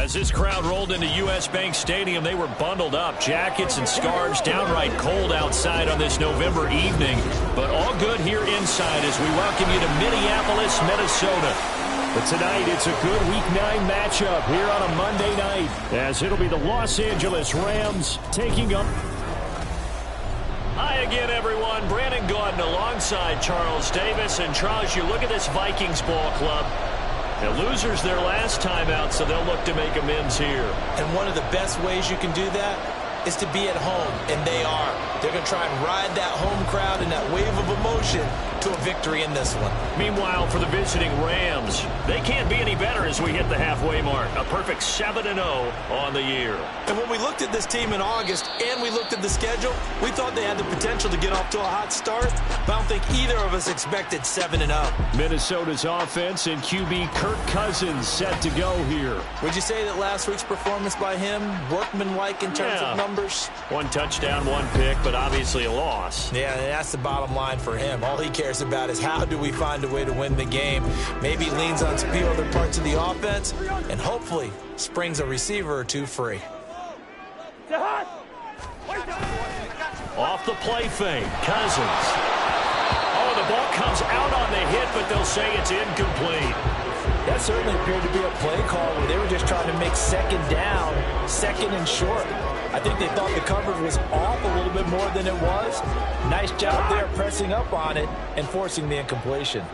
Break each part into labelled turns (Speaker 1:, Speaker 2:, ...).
Speaker 1: As this crowd rolled into U.S. Bank Stadium, they were bundled up, jackets and scarves, downright cold outside on this November evening. But all good here inside as we welcome you to Minneapolis, Minnesota. But tonight, it's a good Week 9 matchup here on a Monday night, as it'll be the Los Angeles Rams taking up. Hi again, everyone. Brandon Gaudin alongside Charles Davis. And Charles, you look at this Vikings ball club. The losers their last time out, so they'll look to make amends here.
Speaker 2: And one of the best ways you can do that is to be at home, and they are. They're going to try and ride that home crowd and that wave of emotion to a victory in this one.
Speaker 1: Meanwhile, for the visiting Rams, they can't be any better as we hit the halfway mark. A perfect 7-0 on the year.
Speaker 2: And when we looked at this team in August and we looked at the schedule, we thought they had the potential to get off to a hot start, but I don't think either of us expected 7-0.
Speaker 1: Minnesota's offense and QB Kirk Cousins set to go here.
Speaker 2: Would you say that last week's performance by him, workmanlike in terms of numbers?
Speaker 1: One touchdown, one pick, but obviously a loss.
Speaker 2: Yeah, and that's the bottom line for him. All he cares about is how do we find a way to win the game. Maybe leans on a few other parts of the offense and hopefully springs a receiver or two free.
Speaker 1: Off the play fake, Cousins. Oh, the ball comes out on the hit, but they'll say it's incomplete.
Speaker 2: That certainly appeared to be a play call where they were just trying to make second down, second and short. I think they thought the coverage was off a little bit more than it was. Nice job there pressing up on it and forcing the incompletion.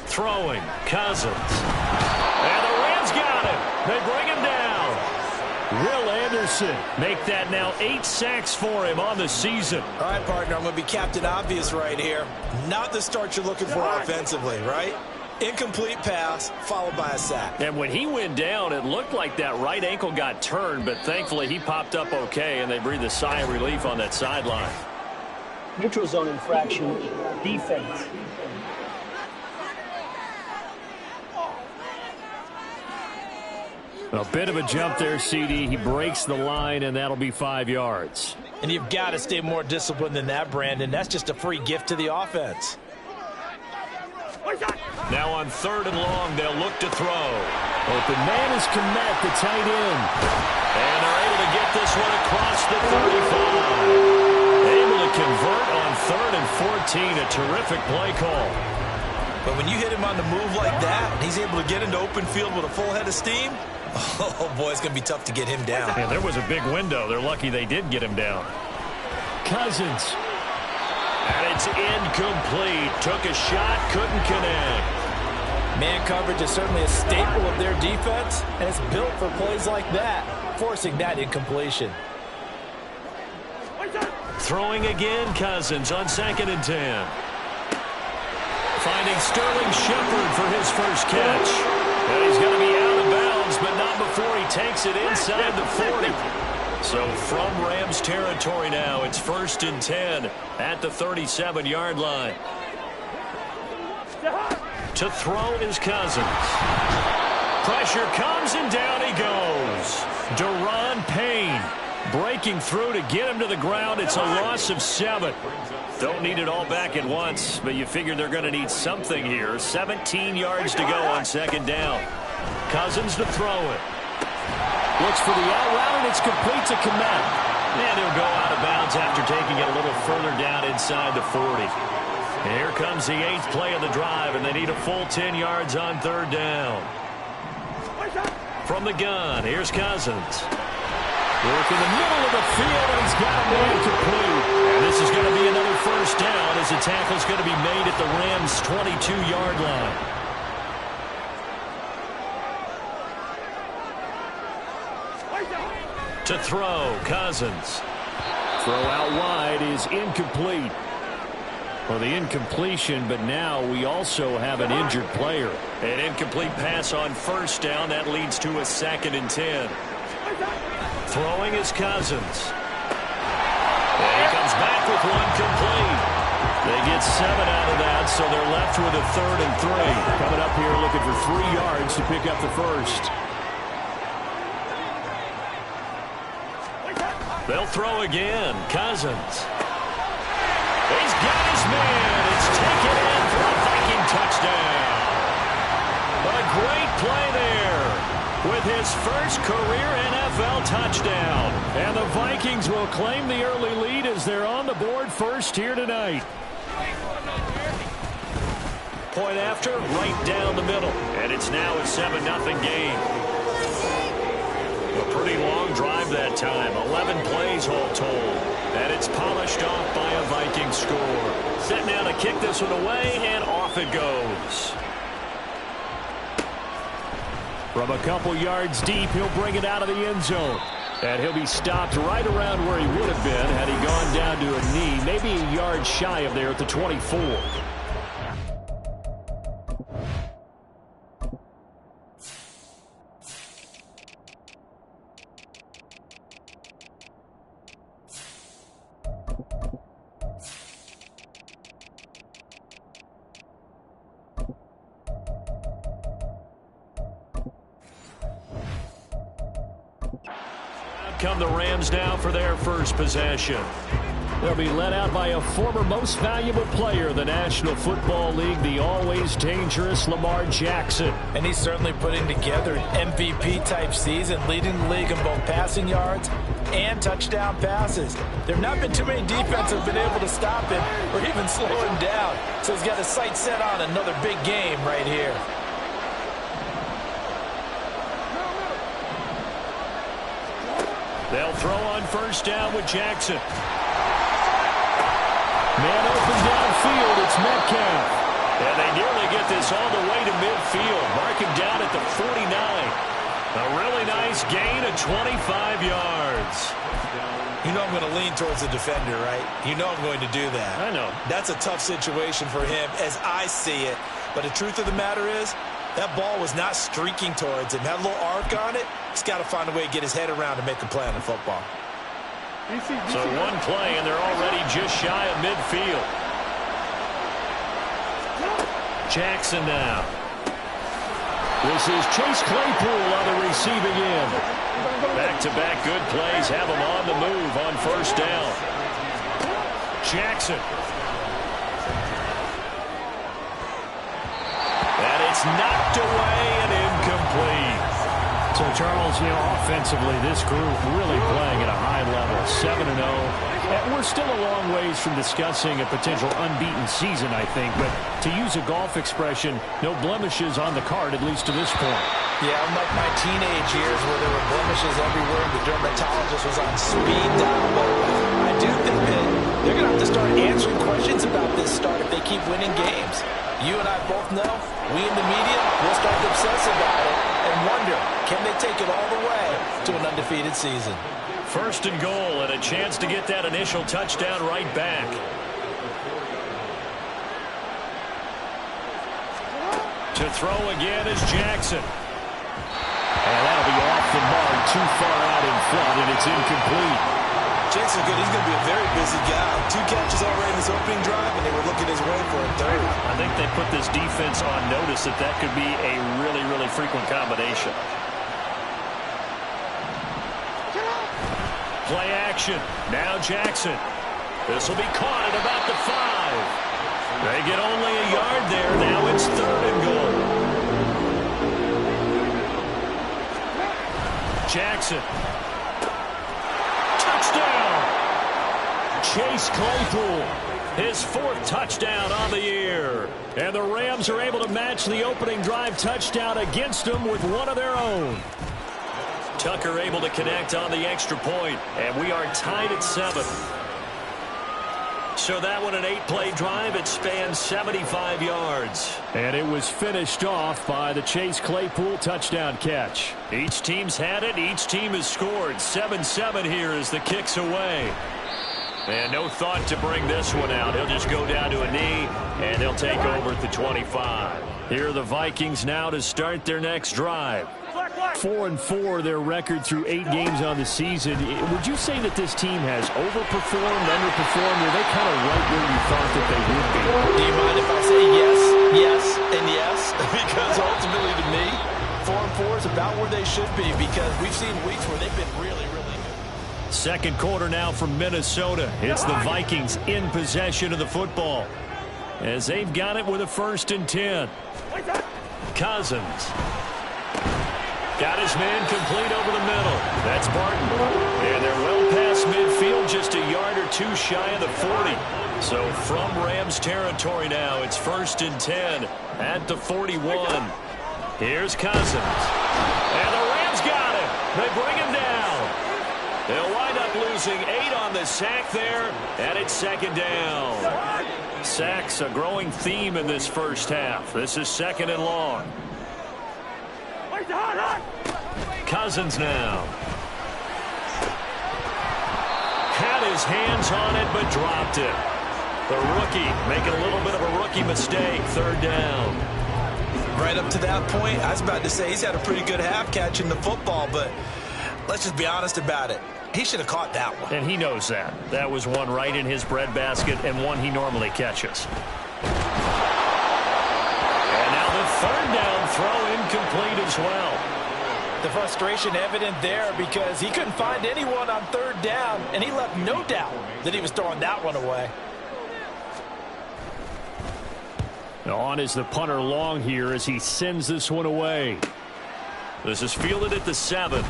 Speaker 1: Throwing, Cousins. And the Rams got him. They bring him down. Will Anderson make that now 8 sacks for him on the season.
Speaker 2: All right, partner, I'm going to be Captain Obvious right here. Not the start you're looking for offensively, right? Incomplete pass, followed by a sack.
Speaker 1: And when he went down, it looked like that right ankle got turned, but thankfully he popped up okay, and they breathed a sigh of relief on that sideline.
Speaker 3: Neutral zone infraction, defense.
Speaker 1: A bit of a jump there, CD. He breaks the line, and that'll be 5 yards.
Speaker 2: And you've got to stay more disciplined than that, Brandon. That's just a free gift to the offense.
Speaker 1: Now on 3rd and long, they'll look to throw. Open man is Kmet, the tight end. And they're able to get this one across the 35. Able to convert on 3rd and 14. A terrific play call.
Speaker 2: But when you hit him on the move like that, and he's able to get into open field with a full head of steam, oh boy, it's going to be tough to get him down.
Speaker 1: Yeah, there was a big window. They're lucky they did get him down. Cousins. And it's incomplete. Took a shot, couldn't connect.
Speaker 2: Man coverage is certainly a staple of their defense, and it's built for plays like that, forcing that incompletion.
Speaker 1: Throwing again, Cousins on 2nd and 10. Finding Sterling Shepard for his first catch. And he's going to be out of bounds, but not before he takes it inside the 40. So from Rams territory now, it's 1st and 10 at the 37-yard line. To throw is Cousins. Pressure comes and down he goes. Daron Payne breaking through to get him to the ground. It's a loss of 7. Don't need it all back at once, but you figure they're going to need something here. 17 yards to go on 2nd down. Cousins to throw it. Looks for the out route, and it's complete to Kmet. And he'll go out of bounds after taking it a little further down inside the 40. And here comes the 8th play of the drive, and they need a full 10 yards on 3rd down. From the gun, here's Cousins. Work in the middle of the field, and he's got a man complete. And this is going to be another 1st down as the tackle's going to be made at the Rams' 22-yard line. To throw, Cousins. Throw out wide is incomplete. Well, the incompletion, but now we also have an injured player. An incomplete pass on 1st down. That leads to a 2nd and 10. Throwing is Cousins. And he comes back with one complete. They get 7 out of that, so they're left with a 3rd and 3. Coming up here looking for 3 yards to pick up the 1st. They'll throw again. Cousins. He's got his man. It's taken in for a Viking touchdown. play there with his first career NFL touchdown. And the Vikings will claim the early lead as they're on the board first here tonight. Point after, right down the middle. And it's now a 7-0 game. A pretty long drive that time. 11 plays all told. And it's polished off by a Viking score. Set now to kick this one away, and off it goes. From a couple yards deep, he'll bring it out of the end zone. And he'll be stopped right around where he would have been had he gone down to a knee, maybe a yard shy of there at the 24. Come the Rams now for their first possession. They'll be led out by a former most valuable player in the National Football League, the always dangerous Lamar Jackson.
Speaker 2: And he's certainly putting together an MVP-type season, leading the league in both passing yards and touchdown passes. There have not been too many defenses that have been able to stop him or even slow him down. So he's got his sights set on another big game right here.
Speaker 1: They'll throw on first down with Jackson. Man open downfield, it's Metcalf. And they nearly get this all the way to midfield. Mark him down at the 49. A really nice gain of 25 yards.
Speaker 2: You know I'm going to lean towards the defender, right? You know I'm going to do that.
Speaker 1: I know.
Speaker 2: That's a tough situation for him as I see it. But the truth of the matter is, that ball was not streaking towards him. Had a little arc on it. He's got to find a way to get his head around to make a play on the football.
Speaker 1: So one play, and they're already just shy of midfield. Jackson now. This is Chase Claypool on the receiving end. Back-to-back good plays have him on the move on first down. Jackson. And it's knocked away and incomplete. So, Charles, you know, offensively, this group really playing at a high level, 7-0. And we're still a long ways from discussing a potential unbeaten season, I think. But to use a golf expression, no blemishes on the card, at least to this point.
Speaker 2: Yeah, unlike my teenage years where there were blemishes everywhere, the dermatologist was on speed dial. But I do think that they're going to have to start answering questions about this start if they keep winning games. You and I both know, we in the media, will start to obsess about it and wonder, can they take it all the way to an undefeated season?
Speaker 1: First and goal, and a chance to get that initial touchdown right back. To throw again is Jackson. And that'll be off the mark, too far out in front, and it's incomplete.
Speaker 2: Jackson's good. He's going to be a very busy guy. 2 catches already in this opening drive, and they were looking his way for a third.
Speaker 1: I think they put this defense on notice that that could be a really, really frequent combination. Play action. Now Jackson. This will be caught at about the 5. They get only a yard there. Now it's 3rd and goal. Jackson. Touchdown. Chase Claypool. His 4th touchdown on the year. And the Rams are able to match the opening drive touchdown against them with one of their own. Tucker able to connect on the extra point, and we are tied at 7. So that one, an 8-play drive. It spans 75 yards. And it was finished off by the Chase Claypool touchdown catch. Each team's had it. Each team has scored. 7-7 here as the kick's away. And no thought to bring this one out. He'll just go down to a knee, and he'll take over at the 25. Here are the Vikings now to start their next drive. 4-4 their record through 8 games on the season. Would you say that this team has overperformed, underperformed? Are they kind of right where you thought that they would be?
Speaker 2: Do you mind if I say yes, yes, and yes? Because ultimately to me, 4-4 is about where they should be because we've seen weeks where they've been really, really good.
Speaker 1: Second quarter now from Minnesota. It's the Vikings in possession of the football as they've got it with a 1st and 10. Cousins. Got his man complete over the middle. That's Barton. And they're well past midfield, just a yard or two shy of the 40. So from Rams territory now, it's 1st and 10 at the 41. Here's Cousins. And the Rams got him. They bring him down. They'll wind up losing 8 on the sack there, and it's 2nd down. Sacks a growing theme in this first half. This is 2nd and long. Cousins now. Had his hands on it, but dropped it. The rookie making a little bit of a rookie mistake. 3rd down.
Speaker 2: Right up to that point, I was about to say he's had a pretty good half catching the football, but let's just be honest about it. He should have caught that one.
Speaker 1: And he knows that. That was one right in his breadbasket and one he normally catches. And now the 3rd down throw incomplete as well.
Speaker 2: The frustration evident there because he couldn't find anyone on 3rd down, and he left no doubt that he was throwing that one away.
Speaker 1: On is the punter long here as he sends this one away. This is fielded at the 7.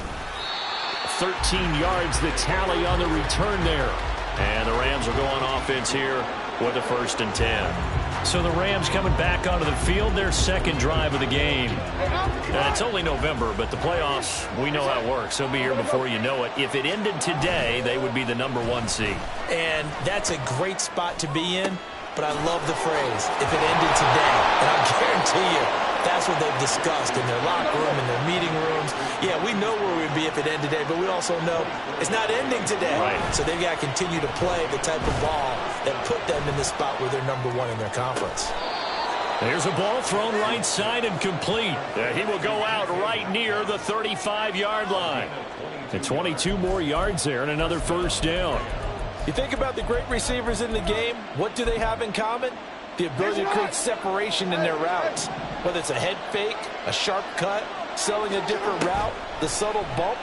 Speaker 1: 13 yards the tally on the return there. And the Rams will go on offense here with a 1st and 10. So the Rams coming back onto the field, their 2nd drive of the game. And it's only November, but the playoffs, we know how it works. They'll be here before you know it. If it ended today, they would be the #1 seed.
Speaker 2: And that's a great spot to be in, but I love the phrase, if it ended today. And I guarantee you, that's what they've discussed in their locker room, in their meeting rooms. Yeah, we know where we'd be if it ended today, but we also know it's not ending today.
Speaker 1: Right.
Speaker 2: So they've got to continue to play the type of ball that put them in the spot where they're #1 in their conference.
Speaker 1: There's a ball thrown right side and complete. He will go out right near the 35-yard line. And 22 more yards there and another 1st down.
Speaker 2: You think about the great receivers in the game, what do they have in common? The ability to create separation in their routes. Whether it's a head fake, a sharp cut, selling a different route, the subtle bump,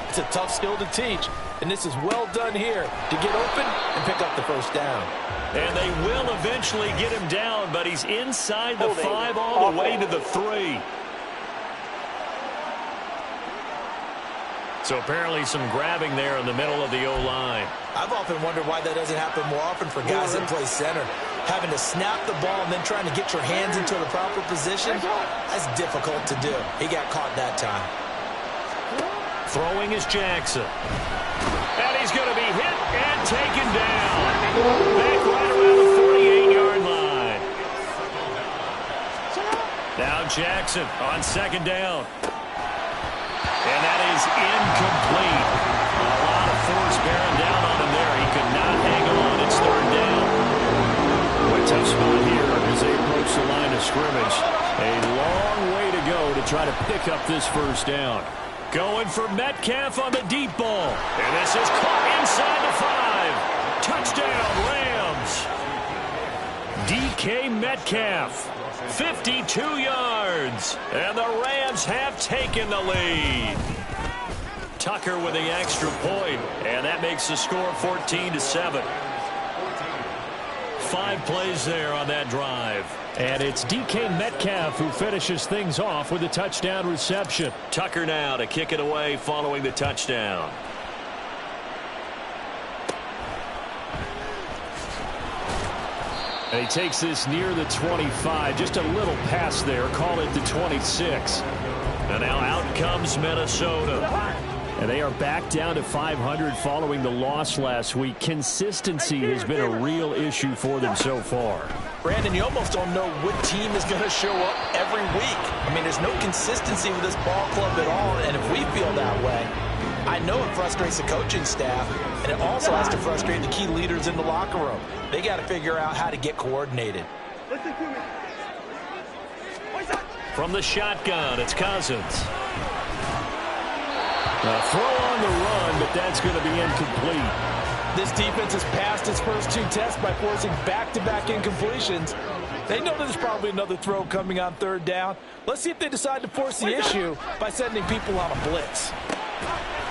Speaker 2: it's a tough skill to teach. And this is well done here to get open and pick up the 1st down.
Speaker 1: And they will eventually get him down, but he's inside the 5 all the way to the 3. So apparently some grabbing there in the middle of the O-line.
Speaker 2: I've often wondered why that doesn't happen more often for guys that play center. Having to snap the ball and then trying to get your hands into the proper position, that's difficult to do. He got caught that time.
Speaker 1: Throwing is Jackson. And he's going to be hit and taken down. Back right around the 48-yard line. Now Jackson on 2nd down. And that is incomplete. A lot of force bearing down on him there. He could not hang on. It's 3rd down. A tough spot here as they approach the line of scrimmage. A long way to go to try to pick up this 1st down. Going for Metcalf on the deep ball. And this is caught inside the 5. Touchdown, Rams. DK Metcalf. 52 yards. And the Rams have taken the lead. Tucker with the extra point. And that makes the score 14-7. 5 plays there on that drive. And it's DK Metcalf who finishes things off with a touchdown reception. Tucker now to kick it away following the touchdown. And he takes this near the 25. Just a little pass there. Call it the 26. And now out comes Minnesota. And they are back down to 500 following the loss last week. Consistency has been a real issue for them so far.
Speaker 2: Brandon, you almost don't know what team is going to show up every week. I mean, there's no consistency with this ball club at all. And if we feel that way, I know it frustrates the coaching staff, and it also has to frustrate the key leaders in the locker room. They got to figure out how to get coordinated.
Speaker 1: From the shotgun, it's Cousins. A throw on the run, but that's going to be incomplete.
Speaker 2: This defense has passed its first 2 tests by forcing back-to-back incompletions. They know there's probably another throw coming on 3rd down. Let's see if they decide to force the issue by sending people on a blitz.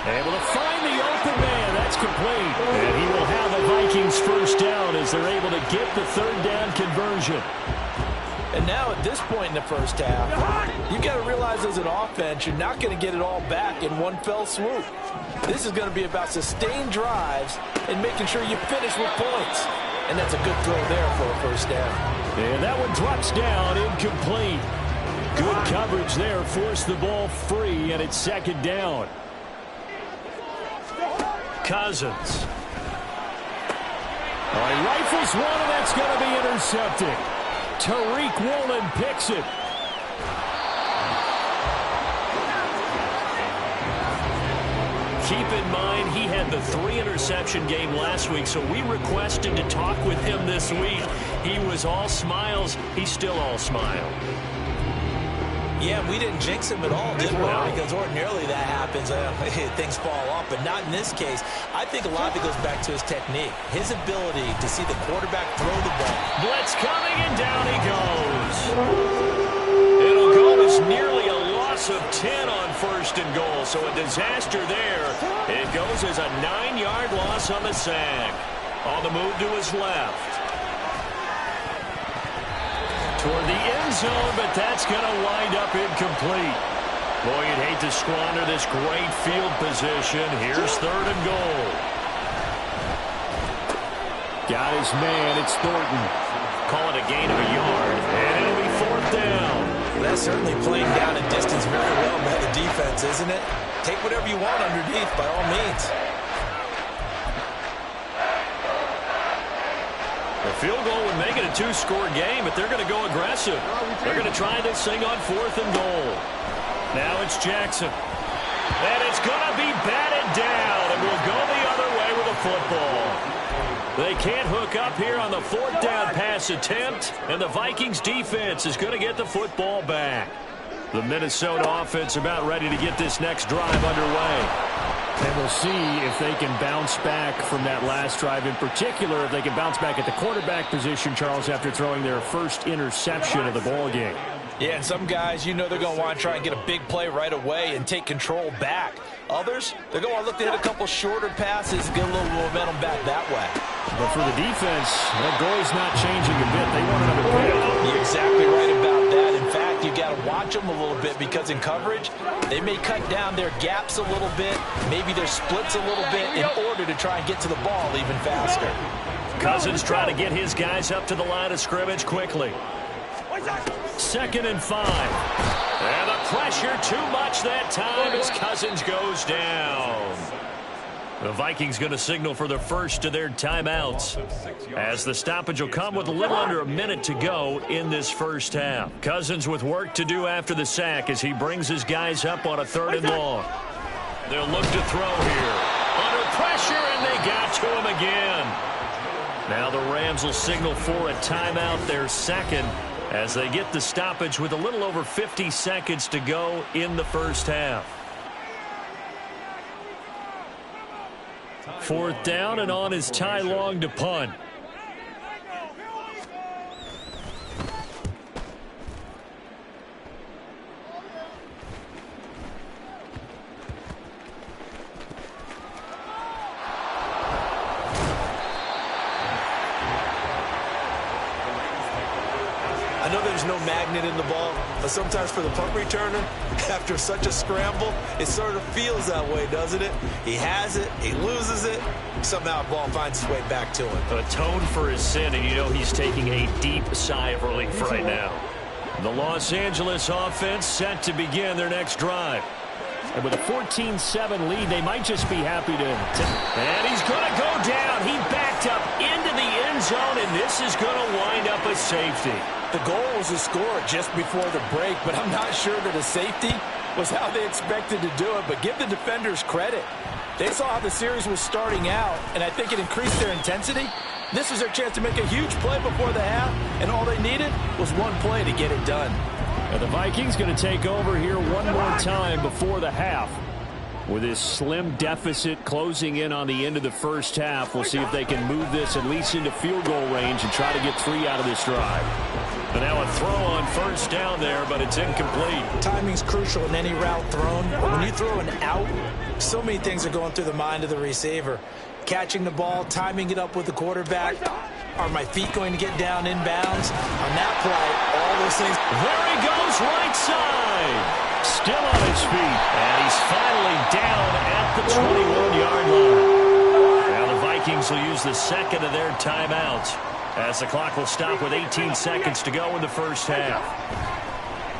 Speaker 1: Able to find the open man. That's complete. And he will have the Vikings 1st down as they're able to get the 3rd down conversion.
Speaker 2: And now at this point in the first half, You got to realize as an offense, you're not going to get it all back in one fell swoop. This is going to be about sustained drives and making sure you finish with points. And that's a good throw there for a first down.
Speaker 1: And that one drops down, incomplete. Good coverage there, forced the ball free, and it's second down. Cousins. All right, rifles one, and that's going to be intercepted. Tariq Woolen picks it. Keep in mind, he had the 3-interception game last week, so we requested to talk with him this week. He was all smiles. He's still all smile.
Speaker 2: Yeah, we didn't jinx him at all, did we?
Speaker 1: No.
Speaker 2: Because ordinarily that happens. Things fall off, but not in this case. I think a lot of it goes back to his technique, his ability to see the quarterback throw the ball.
Speaker 1: Blitz coming, and down he goes. It'll go as nearly a loss of 10 on first and goal, so a disaster there. It goes as a 9-yard loss on the sack. On the move to his left. Toward the end zone, but that's going to wind up incomplete. Boy, you'd hate to squander this great field position. Here's third and goal. Got his man. It's Thornton. Call it a gain of a yard, and it'll be fourth down.
Speaker 2: That's certainly playing down in distance very well by the defense, isn't it? Take whatever you want underneath, by all means.
Speaker 1: The field goal would make it a 2-score game, but they're going to go aggressive. They're going to try this thing on fourth and goal. Now it's Jackson. And it's going to be batted down, and we'll go the other way with a football. They can't hook up here on the fourth down pass attempt, and the Vikings defense is going to get the football back. The Minnesota offense about ready to get this next drive underway. And we'll see if they can bounce back from that last drive. In particular, if they can bounce back at the quarterback position, Charles, after throwing their first interception of the ball game.
Speaker 2: Yeah, and some guys, you know they're going to want to try and get a big play right away and take control back. Others, they're going to want to look to hit a couple shorter passes and get a little momentum back that way.
Speaker 1: But for the defense, that goal's not changing a bit. They want another pick.
Speaker 2: You're exactly right about that. In fact, you got to watch them a little bit because in coverage, they may cut down their gaps a little bit, maybe their splits a little bit in order to try and get to the ball even faster.
Speaker 1: Cousins trying to get his guys up to the line of scrimmage quickly. 2nd and 5. And the pressure too much that time as Cousins goes down. The Vikings going to signal for the first of their timeouts, as the stoppage will come with a little under a minute to go in this first half. Cousins with work to do after the sack as he brings his guys up on a 3rd and long. They'll look to throw here. Under pressure, and they got to him again. Now the Rams will signal for a timeout, their second, as they get the stoppage with a little over 50 seconds to go in the first half. 4th down, and on is Ty Long to punt.
Speaker 2: I know there's no magnet in the ball, but sometimes for the punt returner, after such a scramble, it sort of feels that way, doesn't it? He has it, he loses it, somehow the ball finds its way back to him.
Speaker 1: Atoned for his sin, and you know he's taking a deep sigh of relief right now. The Los Angeles offense set to begin their next drive. And with a 14-7 lead, they might just be happy to... And he's going to go down. He backed up into the end zone, and this is going to wind up a safety.
Speaker 2: The goal was to score just before the break, but I'm not sure that a safety was how they expected to do it. But give the defenders credit. They saw how the series was starting out, and I think it increased their intensity. This was their chance to make a huge play before the half, and all they needed was one play to get it done.
Speaker 1: And the Vikings going to take over here one more time before the half. With this slim deficit closing in on the end of the first half, we'll see if they can move this at least into field goal range and try to get 3 out of this drive. And now a throw on first down there, but it's incomplete.
Speaker 2: Timing's crucial in any route thrown. When you throw an out, so many things are going through the mind of the receiver. Catching the ball, timing it up with the quarterback. Are my feet going to get down in bounds? On that play, all those things.
Speaker 1: There he goes, right side. Still on his feet. And he's finally down at the 21-yard line. Now the Vikings will use the second of their timeouts, as the clock will stop with 18 seconds to go in the first half.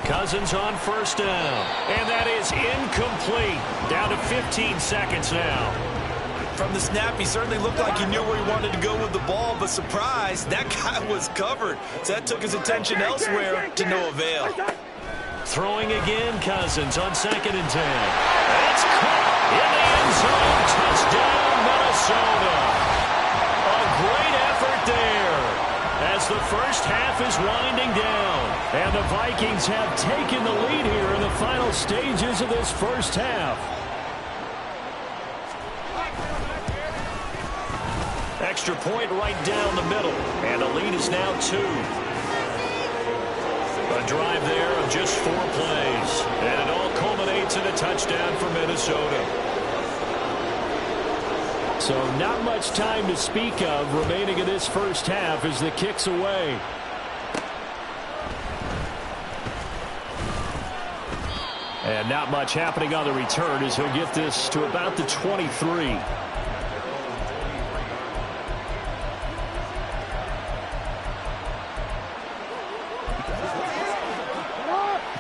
Speaker 1: Cousins on first down. And that is incomplete. Down to 15 seconds now.
Speaker 2: From the snap, he certainly looked like he knew where he wanted to go with the ball, but surprise, that guy was covered. So that took his attention elsewhere to no avail.
Speaker 1: Throwing again, Cousins on 2nd and 10. It's caught in the end zone. Touchdown, Minnesota. A great effort there as the first half is winding down. And the Vikings have taken the lead here in the final stages of this first half. Extra point right down the middle. And the lead is now 2. A drive there of just 4 plays. And it all culminates in a touchdown for Minnesota. So not much time to speak of remaining in this first half as the kick's away. And not much happening on the return as he'll get this to about the 23.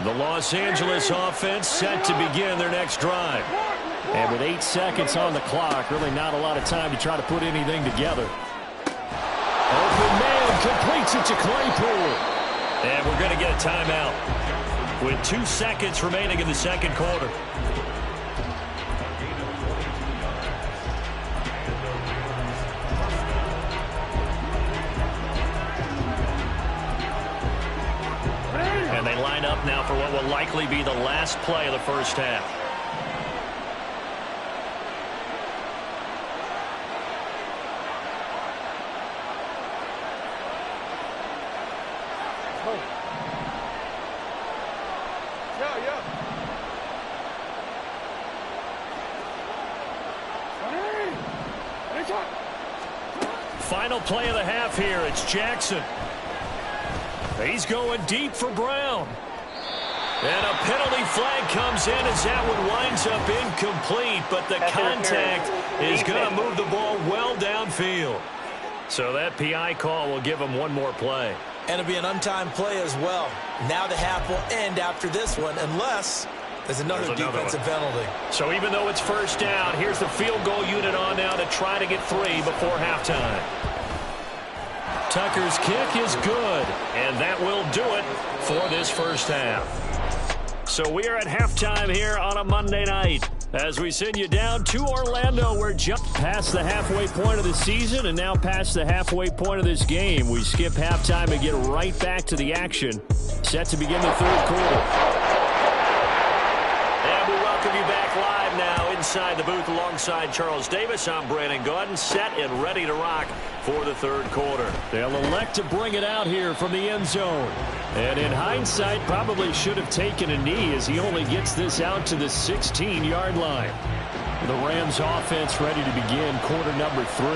Speaker 1: The Los Angeles offense set to begin their next drive. And with 8 seconds on the clock, really not a lot of time to try to put anything together. Open man completes it to Claypool. And we're going to get a timeout with 2 seconds remaining in the second quarter. And they line up now for what will likely be the last play of the first half. Final play of the half here. It's Jackson. He's going deep for Brown. And a penalty flag comes in as that one winds up incomplete, but the contact is going to move the ball well downfield. So that PI call will give him one more play.
Speaker 2: And it'll be an untimed play as well. Now the half will end after this one, unless there's another defensive penalty.
Speaker 1: So even though it's first down, here's the field goal unit on now to try to get 3 before halftime. Tucker's kick is good, and that will do it for this first half. So we are at halftime here on a Monday night as we send you down to Orlando. We're just past the halfway point of the season and now past the halfway point of this game. We skip halftime and get right back to the action. Set to begin the third quarter. And we welcome you back live now inside the booth alongside Charles Davis. I'm Brandon Gaudin, set and ready to rock for the third quarter. They'll elect to bring it out here from the end zone. And in hindsight, probably should have taken a knee as he only gets this out to the 16-yard line. The Rams offense ready to begin quarter number 3.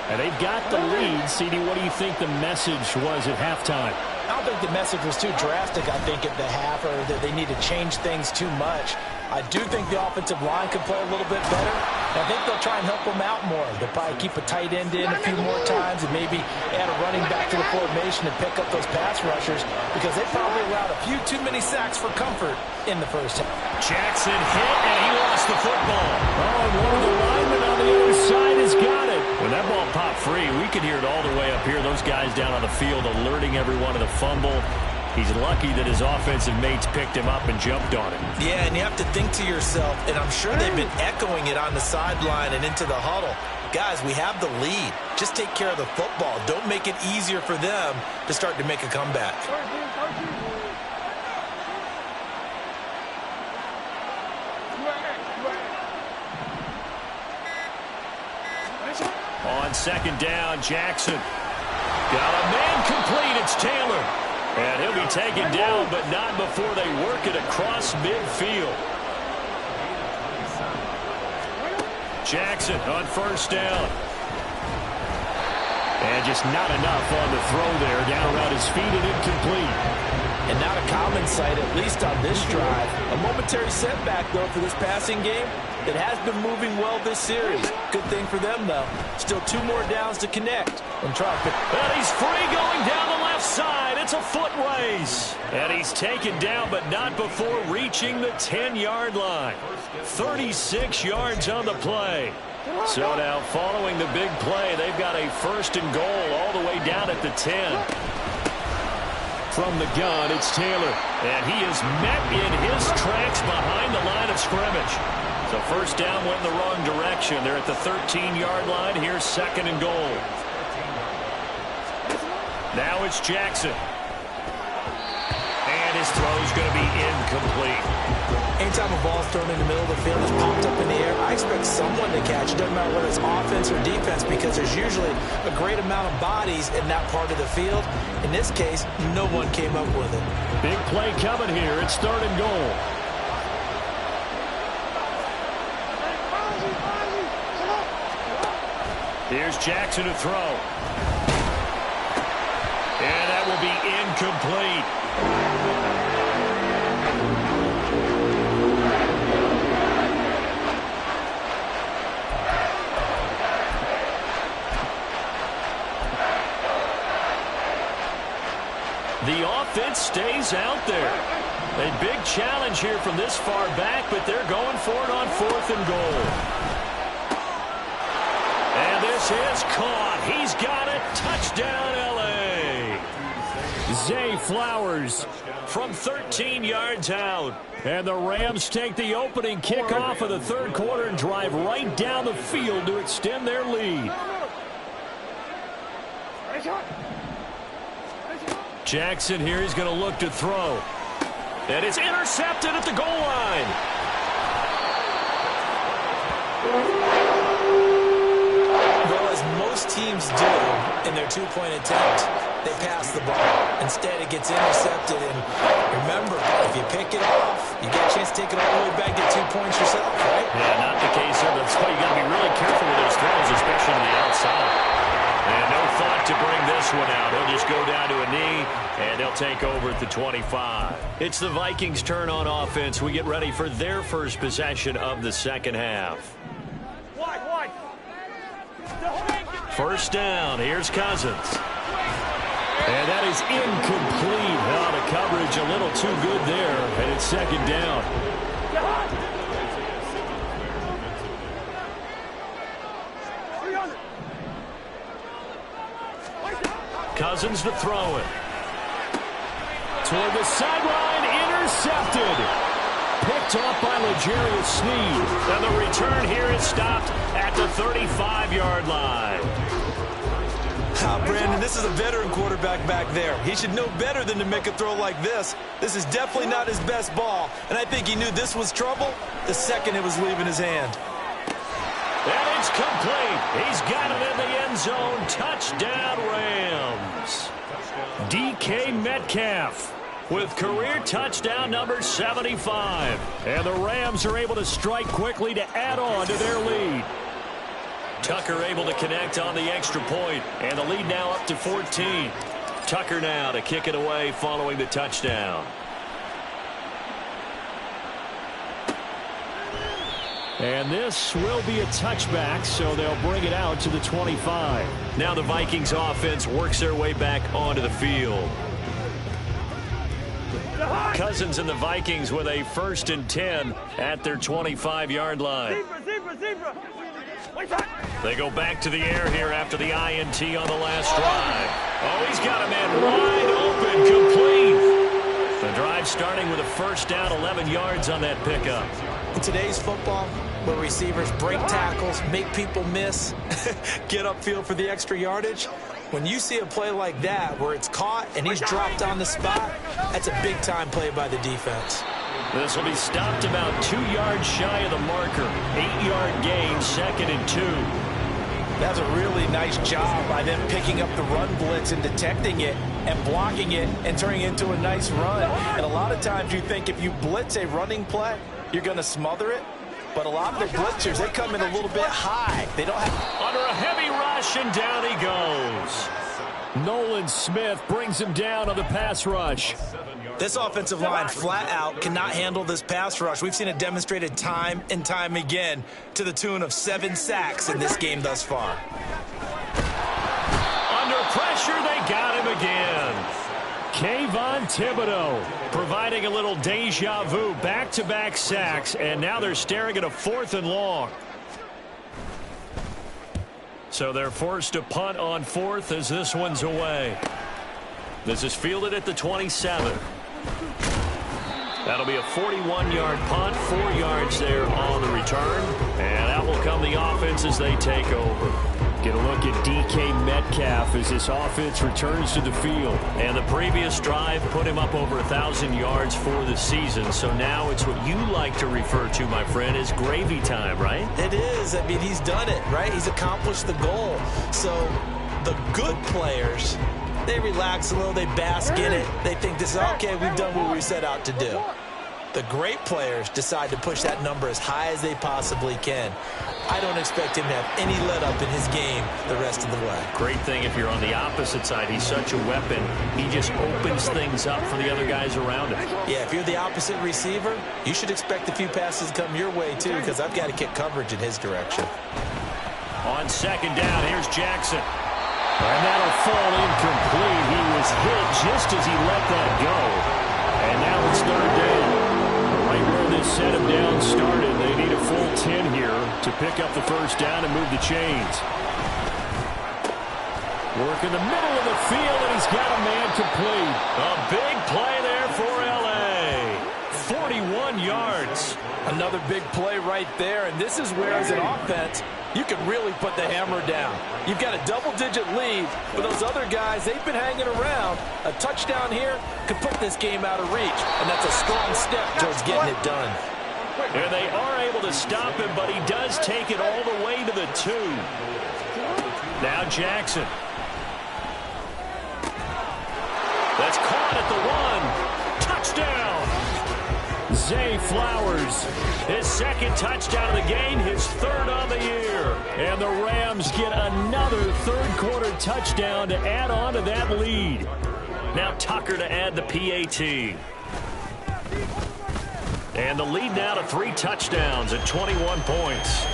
Speaker 1: And they've got the lead. CD, what do you think the message was at halftime?
Speaker 2: I don't think the message was too drastic, I think, at the half, or that they need to change things too much. I do think the offensive line can play a little bit better. I think they'll try and help them out more. They'll probably keep a tight end in a few more times and maybe add a running back to the formation and pick up those pass rushers because they probably allowed a few too many sacks for comfort in the first half.
Speaker 1: Jackson hit, and he lost the football. Oh, and one of the linemen on the other side has got it. When that ball popped free, we could hear it all the way up here. Those guys down on the field alerting everyone of the fumble. He's lucky that his offensive mates picked him up and jumped on him.
Speaker 2: Yeah, and you have to think to yourself, and I'm sure they've been echoing it on the sideline and into the huddle. Guys, we have the lead. Just take care of the football. Don't make it easier for them to start to make a comeback.
Speaker 1: On second down, Jackson. Got a man complete. It's Taylor. And he'll be taken down, but not before they work it across midfield. Jackson on first down. And just not enough on the throw there. Down around his feet and incomplete.
Speaker 2: And not a common sight, at least on this drive. A momentary setback, though, for this passing game. It has been moving well this series. Good thing for them, though. Still 2 more downs to connect. And try to...
Speaker 1: And he's free going down the left side. It's a foot race. And he's taken down, but not before reaching the 10-yard line. 36 yards on the play. So now, following the big play, they've got a 1st and goal all the way down at the 10. From the gun, it's Taylor. And he is met in his tracks behind the line of scrimmage. So first down went in the wrong direction. They're at the 13-yard line. Here's 2nd and goal. Now it's Jackson. And his throw's going to be incomplete.
Speaker 2: Anytime a ball's thrown in the middle of the field, it's popped up in the air, I expect someone to catch it. Doesn't matter whether it's offense or defense, because there's usually a great amount of bodies in that part of the field. In this case, no one came up with it.
Speaker 1: Big play coming here. It's 3rd and goal. Here's Jackson to throw. And that will be incomplete. The offense stays out there. A big challenge here from this far back, but they're going for it on 4th and goal. And this is caught. He's got it. Touchdown, L.A. Zay Flowers from 13 yards out. And the Rams take the opening kickoff of the 3rd quarter and drive right down the field to extend their lead. Jackson here, he's going to look to throw. And it's intercepted at the goal line.
Speaker 2: Well, as most teams do in their 2-point attempt, they pass the ball. Instead, it gets intercepted. And remember, if you pick it off, you get a chance to take it all the way back, get 2 points yourself, right?
Speaker 1: Yeah, not the case here. That's why you got to be really careful with those throws, especially to the outside. And no thought to bring this one out. He'll just go down to a knee, and they'll take over at the 25. It's the Vikings' turn on offense. We get ready for their first possession of the 2nd half. First down. Here's Cousins. And that is incomplete. Oh, the coverage a little too good there, and it's 2nd down. Cousins to throw it. Toward the sideline, intercepted. Picked off by L'Jarius Sneed. And the return here is stopped at the 35-yard line.
Speaker 2: Brandon, this is a veteran quarterback back there. He should know better than to make a throw like this. This is definitely not his best ball, and I think he knew this was trouble the second it was leaving his hand.
Speaker 1: And it's complete. He's got it in the end zone. Touchdown, Rams. DK Metcalf with career touchdown number 75. And the Rams are able to strike quickly to add on to their lead. Tucker able to connect on the extra point, and the lead now up to 14. Tucker now to kick it away following the touchdown. And this will be a touchback, so they'll bring it out to the 25. Now the Vikings offense works their way back onto the field. Cousins and the Vikings with a 1st and 10 at their 25-yard line. They go back to the air here after the INT on the last drive. Oh, he's got a man wide open, complete. The drive starting with a 1st down, 11 yards on that pickup.
Speaker 2: In today's football, where receivers break tackles, make people miss, get upfield for the extra yardage, when you see a play like that where it's caught and he's dropped on the spot, that's a big-time play by the defense.
Speaker 1: This will be stopped about 2 yards shy of the marker. 8-yard gain, 2nd and 2.
Speaker 2: That's a really nice job by them picking up the run blitz and detecting it and blocking it and turning it into a nice run. And a lot of times you think if you blitz a running play, you're going to smother it. But a lot of the blitzers, they come in a little bit high. They don't have...
Speaker 1: Under a heavy run. rush, and down he goes. Nolan Smith brings him down on the pass rush.
Speaker 2: This offensive line flat out cannot handle this pass rush. We've seen it demonstrated time and time again to the tune of 7 sacks in this game thus far.
Speaker 1: Under pressure, they got him again. Kayvon Thibodeaux providing a little deja vu, back-to-back sacks, and now they're staring at a 4th and long. So they're forced to punt on 4th as this one's away. This is fielded at the 27. That'll be a 41-yard punt, 4 yards there on the return. And out will come the offense as they take over. Get a look at DK Metcalf as this offense returns to the field. And the previous drive put him up over 1,000 yards for the season. So now it's what you like to refer to, my friend, as gravy time, right?
Speaker 2: It is. I mean, he's done it, right? He's accomplished the goal. So the good players, they relax a little, they bask in it. They think this is okay, we've done what we set out to do. The great players decide to push that number as high as they possibly can. I don't expect him to have any let-up in his game the rest of the way.
Speaker 1: Great thing if you're on the opposite side. He's such a weapon. He just opens things up for the other guys around him.
Speaker 2: Yeah, if you're the opposite receiver, you should expect a few passes come your way, too, because I've got to kick coverage in his direction.
Speaker 1: On 2nd down, here's Jackson. And that'll fall incomplete. He was hit just as he let that go. And now it's 3rd down. Right where this set him down started, they need a full 10 here to pick up the 1st down and move the chains. Work in the middle of the field, and he's got a man complete. A big play there for L.A. 41 yards.
Speaker 2: Another big play right there, and this is where, as an offense, you can really put the hammer down. You've got a double-digit lead, but those other guys, they've been hanging around. A touchdown here could put this game out of reach, and that's a strong step towards getting it done.
Speaker 1: And they are able to stop him, but he does take it all the way to the 2. Now Jackson. That's caught at the 1. Touchdown! Zay Flowers, his 2nd touchdown of the game, his 3rd on the year. And the Rams get another 3rd-quarter touchdown to add on to that lead. Now Tucker to add the PAT. And the lead now to 3 touchdowns at 21 points.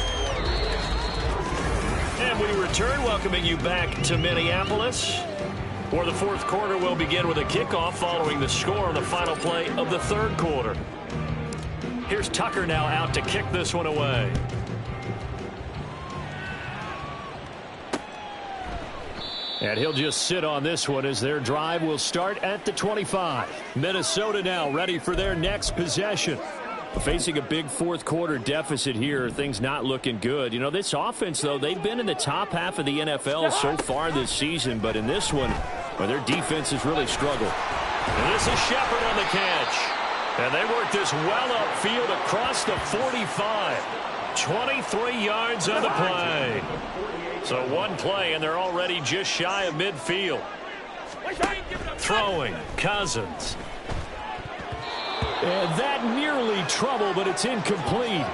Speaker 1: And we return, welcoming you back to Minneapolis, where the 4th quarter will begin with a kickoff following the score on the final play of the 3rd quarter. Here's Tucker now out to kick this one away. And he'll just sit on this one as their drive will start at the 25. Minnesota now ready for their next possession. Facing a big 4th quarter deficit here, things not looking good. You know, this offense, though, they've been in the top half of the NFL so far this season, but in this one, well, their defense has really struggled. And this is Shepard on the catch. And they work this well upfield across the 45. 23 yards on the play. So one play, and they're already just shy of midfield. Throwing, Cousins. And that nearly trouble, but it's incomplete.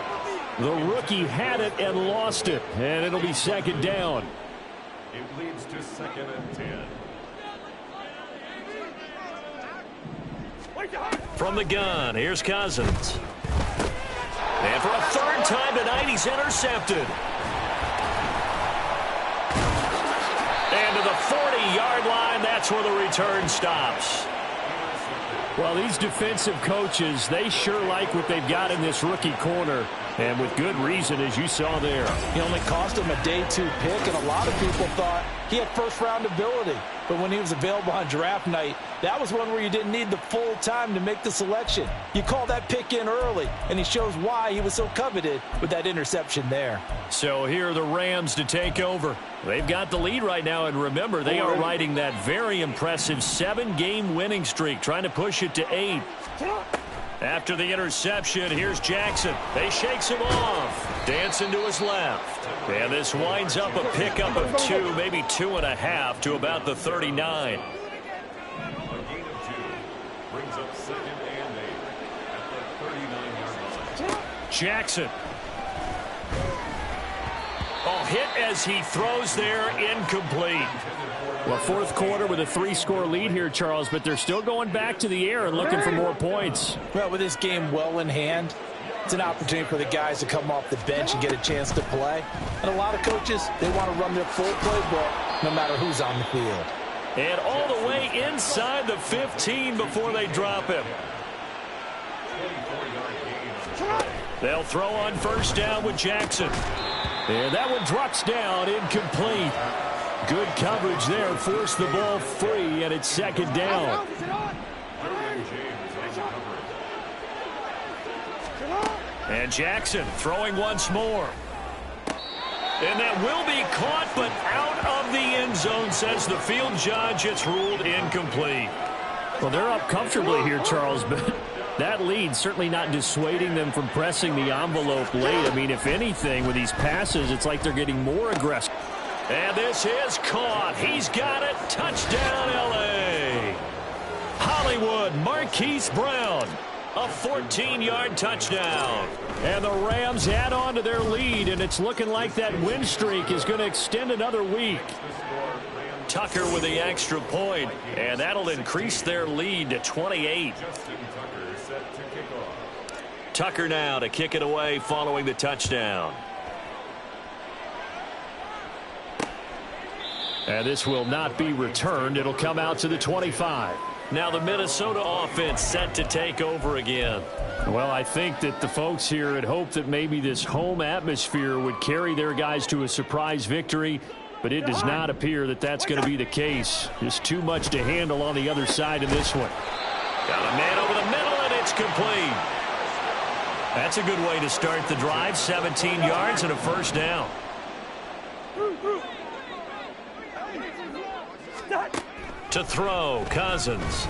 Speaker 1: The rookie had it and lost it, and it'll be 2nd down.
Speaker 4: It leads to 2nd and 10.
Speaker 1: From the gun, here's Cousins. And for a 3rd time tonight, he's intercepted. And to the 40-yard line, that's where the return stops. Well, these defensive coaches, they sure like what they've got in this rookie corner. And with good reason, as you saw there.
Speaker 2: He only cost him a day 2 pick, and a lot of people thought he had 1st-round ability. But when he was available on draft night, that was one where you didn't need the full time to make the selection. You call that pick in early, and he shows why he was so coveted with that interception there.
Speaker 1: So here are the Rams to take over. They've got the lead right now, and remember, they are riding that very impressive 7-game winning streak, trying to push it to 8. After the interception, here's Jackson. They shakes him off. Dancing to his left. And this winds up a pickup of 2, maybe 2.5 to about the 39.
Speaker 4: A gain of 2 brings up 2nd and 8 at the 39-yard line.
Speaker 1: Jackson. A hit as he throws there, incomplete.
Speaker 5: Well, fourth quarter with a 3-score lead here, Charles, but they're still going back to the air and looking for more points.
Speaker 2: Well, with this game well in hand, it's an opportunity for the guys to come off the bench and get a chance to play. And a lot of coaches, they want to run their full playbook no matter who's on the field.
Speaker 1: And all the way inside the 15 before they drop him. They'll throw on first down with Jackson. And that one drops down, incomplete. Good coverage there, forced the ball free, and it's second down. And Jackson throwing once more. And that will be caught, but out of the end zone, says the field judge. It's ruled incomplete.
Speaker 5: Well, they're up comfortably here, Charles, but that lead certainly not dissuading them from pressing the envelope late. I mean, if anything, with these passes, it's like they're getting more aggressive.
Speaker 1: And this is caught. He's got it. Touchdown, L.A. Hollywood, Marquise Brown. A 14-yard touchdown. And the Rams add on to their lead, and it's looking like that win streak is going to extend another week. Tucker with the extra point, and that'll increase their lead to 28. Tucker now to kick it away following the touchdown. And this will not be returned. It'll come out to the 25. Now the Minnesota offense set to take over again.
Speaker 5: Well, I think that the folks here had hoped that maybe this home atmosphere would carry their guys to a surprise victory, but it does not appear that that's going to be the case. Just too much to handle on the other side of this one.
Speaker 1: Got a man over the middle, and it's complete. That's a good way to start the drive. 17 yards and a first down. To throw, Cousins.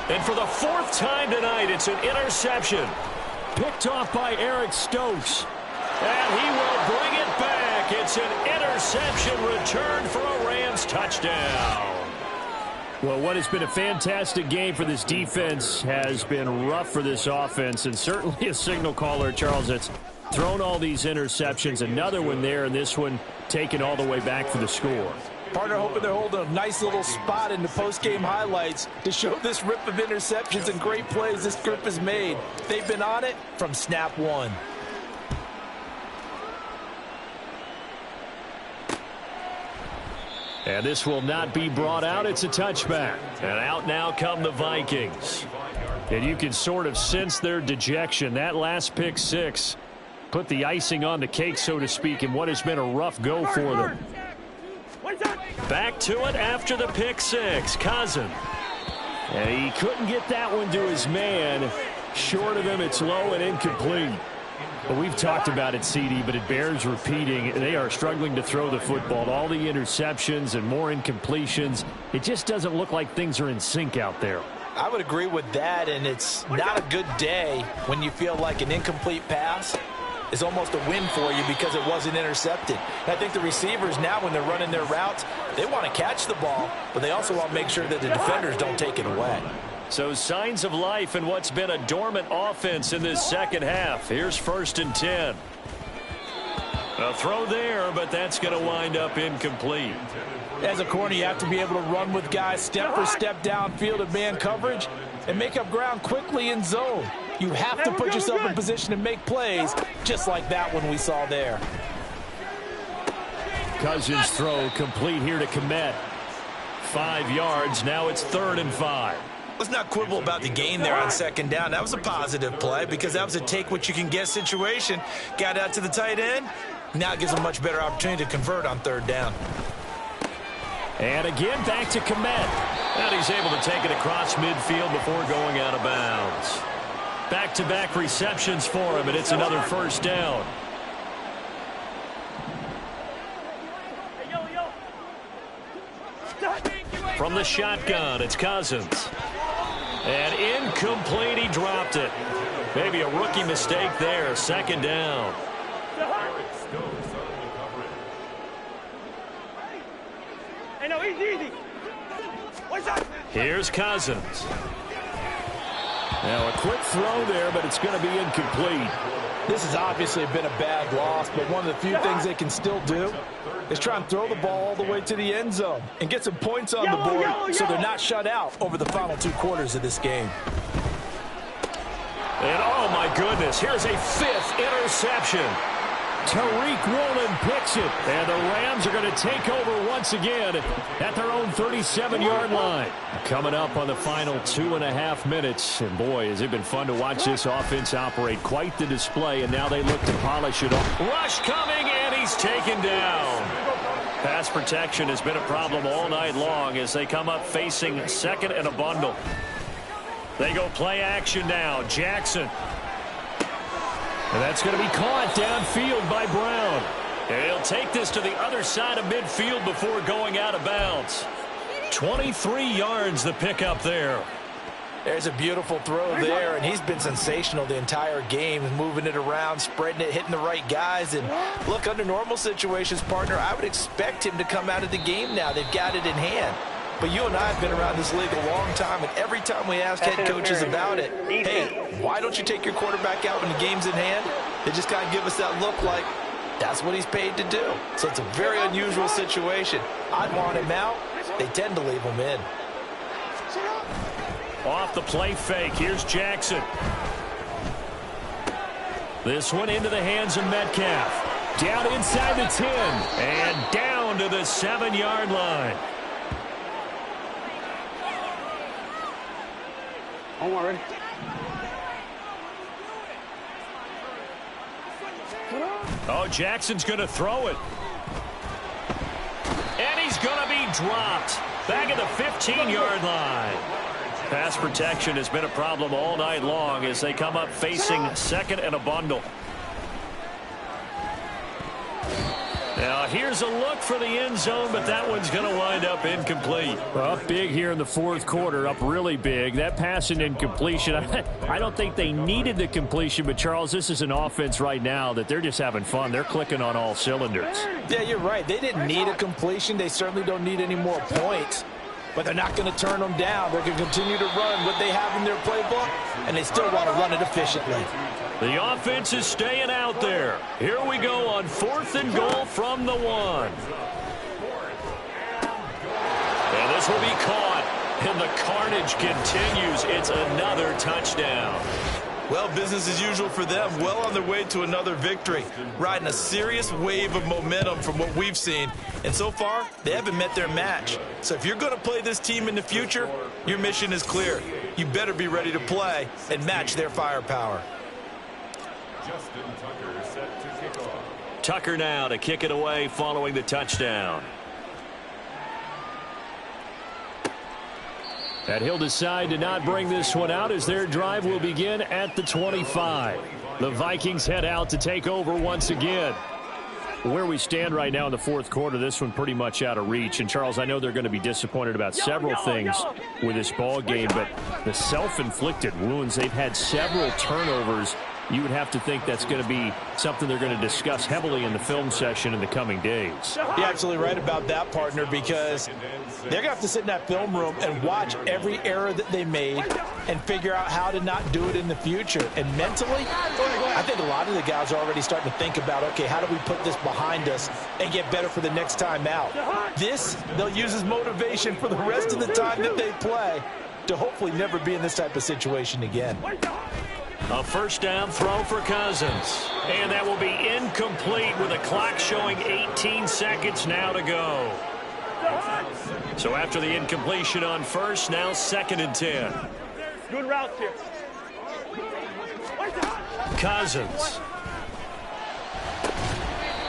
Speaker 1: And for the fourth time tonight, it's an interception.
Speaker 5: Picked off by Eric Stokes.
Speaker 1: And he will bring it back. It's an interception return for a Rams touchdown.
Speaker 5: Well, what has been a fantastic game for this defense has been rough for this offense, and certainly a signal caller, Charles, that's thrown all these interceptions. Another one there, and this one taken all the way back for the score.
Speaker 2: Partner hoping they're holding a nice little spot in the post-game highlights to show this rip of interceptions and great plays this group has made. They've been on it from snap one.
Speaker 5: And this will not be brought out. It's a touchback.
Speaker 1: And out now come the Vikings.
Speaker 5: And you can sort of sense their dejection. That last pick six put the icing on the cake, so to speak, in what has been a rough go for them.
Speaker 1: Back to it after the pick six. Cousins.
Speaker 5: And he couldn't get that one to his man. Short of him, it's low and incomplete. Well, we've talked about it, CD, but it bears repeating. They are struggling to throw the football. All the interceptions and more incompletions. It just doesn't look like things are in sync out there.
Speaker 2: I would agree with that, and it's not a good day when you feel like an incomplete pass is almost a win for you because it wasn't intercepted. And I think the receivers now, when they're running their routes, they want to catch the ball, but they also want to make sure that the defenders don't take it away.
Speaker 1: So signs of life in what's been a dormant offense in this second half. Here's 1st and 10. A throw there, but that's going to wind up incomplete.
Speaker 2: As a corner, you have to be able to run with guys step for step downfield of man coverage and make up ground quickly in zone. You have to put yourself in position to make plays, just like that one we saw there.
Speaker 5: Cousins throw complete here to Kmet.
Speaker 1: 5 yards. Now it's 3rd and 5.
Speaker 2: Let's not quibble about the gain there on 2nd down. That was a positive play because that was a take-what-you-can-get situation. Got out to the tight end. Now it gives a much better opportunity to convert on 3rd down.
Speaker 1: And again, back to Kmet. And he's able to take it across midfield before going out of bounds. Back-to-back receptions for him, and it's another 1st down. From the shotgun, it's Cousins. And incomplete, he dropped it. Maybe a rookie mistake there, 2nd down. Here's Cousins.
Speaker 5: Now a quick throw there, but it's going to be incomplete.
Speaker 2: This has obviously been a bad loss, but one of the few things they can still do is try and throw the ball all the way to the end zone and get some points on the board so they're not shut out over the final 2 quarters of this game.
Speaker 1: And oh my goodness, here's a 5th interception.
Speaker 5: Tariq Woolen picks it, and the Rams are going to take over once again at their own 37-yard line. Coming up on the final 2.5 minutes, and boy, has it been fun to watch this offense operate. Quite the display, and now they look to polish it off.
Speaker 1: Rush coming, and he's taken down. Pass protection has been a problem all night long as they come up facing 2nd and a bundle. They go play action now. Jackson. And that's going to be caught downfield by Brown. And he'll take this to the other side of midfield before going out of bounds. 23 yards the pickup there.
Speaker 2: There's a beautiful throw there, and he's been sensational the entire game, moving it around, spreading it, hitting the right guys. And look, under normal situations, partner, I would expect him to come out of the game now. They've got it in hand. But you and I have been around this league a long time, and every time we ask head coaches about it, hey, why don't you take your quarterback out when the game's in hand? They just kind of give us that look like that's what he's paid to do. So it's a very unusual situation. I'd want him out. They tend to leave him in.
Speaker 1: Off the play fake, here's Jackson. This one into the hands of Metcalf. Down inside the 10, and down to the 7-yard line.
Speaker 3: Already.
Speaker 1: Oh, Jackson's going to throw it. And he's going to be dropped. Back at the 15-yard line. Pass protection has been a problem all night long as they come up facing 2nd and a bundle. Now, here's a look for the end zone, but that one's going to wind up incomplete.
Speaker 5: Up big here in the 4th quarter, up really big. That pass and incompletion, I don't think they needed the completion, but, Charles, this is an offense right now that they're just having fun. They're clicking on all cylinders.
Speaker 2: Yeah, you're right. They didn't need a completion. They certainly don't need any more points. But they're not going to turn them down. They're going to continue to run what they have in their playbook, and they still want to run it efficiently.
Speaker 1: The offense is staying out there. Here we go on 4th and goal from the 1. And this will be caught, and the carnage continues. It's another touchdown.
Speaker 6: Well, business as usual for them. Well on their way to another victory. Riding a serious wave of momentum from what we've seen. And so far, they haven't met their match. So if you're going to play this team in the future, your mission is clear. You better be ready to play and match their firepower.
Speaker 4: Justin Tucker set to kick off.
Speaker 1: Tucker now to kick it away following the touchdown.
Speaker 5: And he'll decide to not bring this one out as their drive will begin at the 25. The Vikings head out to take over once again. Where we stand right now in the 4th quarter, this one pretty much out of reach. And, Charles, I know they're going to be disappointed about several things with this ball game, but the self-inflicted wounds, they've had several turnovers. You would have to think that's going to be something they're going to discuss heavily in the film session in the coming days.
Speaker 2: You're absolutely right about that, partner, because they're going to have to sit in that film room and watch every error that they made and figure out how to not do it in the future. And mentally, I think a lot of the guys are already starting to think about, okay, how do we put this behind us and get better for the next time out? This, they'll use as motivation for the rest of the time that they play to hopefully never be in this type of situation again.
Speaker 1: A first down throw for Cousins. And that will be incomplete with the clock showing 18 seconds now to go. So after the incompletion on first, now 2nd and 10.
Speaker 3: Good routes here.
Speaker 1: Cousins.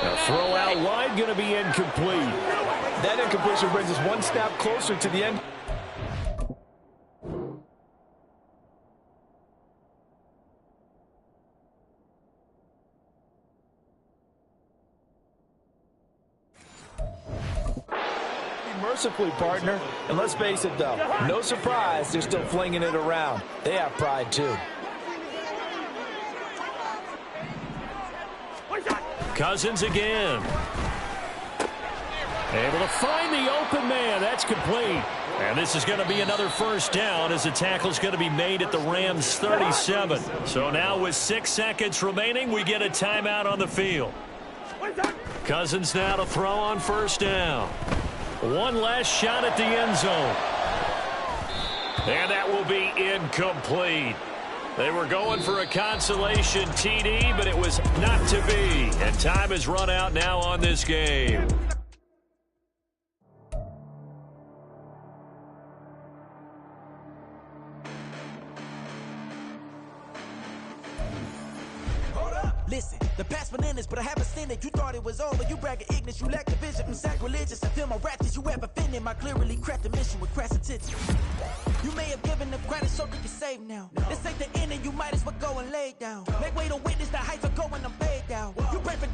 Speaker 5: A throw out wide going to be incomplete.
Speaker 2: That incompletion brings us one step closer to the end. Mercifully, partner. And let's face it, though, no surprise they're still flinging it around. They have pride, too.
Speaker 1: Cousins again.
Speaker 5: Able to find the open man. That's complete.
Speaker 1: And this is going to be another first down as the tackle's going to be made at the Rams' 37. So now with 6 seconds remaining, we get a timeout on the field. Cousins now to throw on first down. One last shot at the end zone. And that will be incomplete. They were going for a consolation TD, but it was not to be. And time has run out now on this game.
Speaker 7: Listen, the past bananas, but I haven't seen it. You thought it was over. You bragging ignorance. You lack the vision. I'm sacrilegious. I feel my raptors. You ever offended my clearly crafted mission with crass intention. You may have given them credit so they can save now. This ain't the end and you might as well go and lay down. Make way to witness the heights are going, I'm paid down. You pray for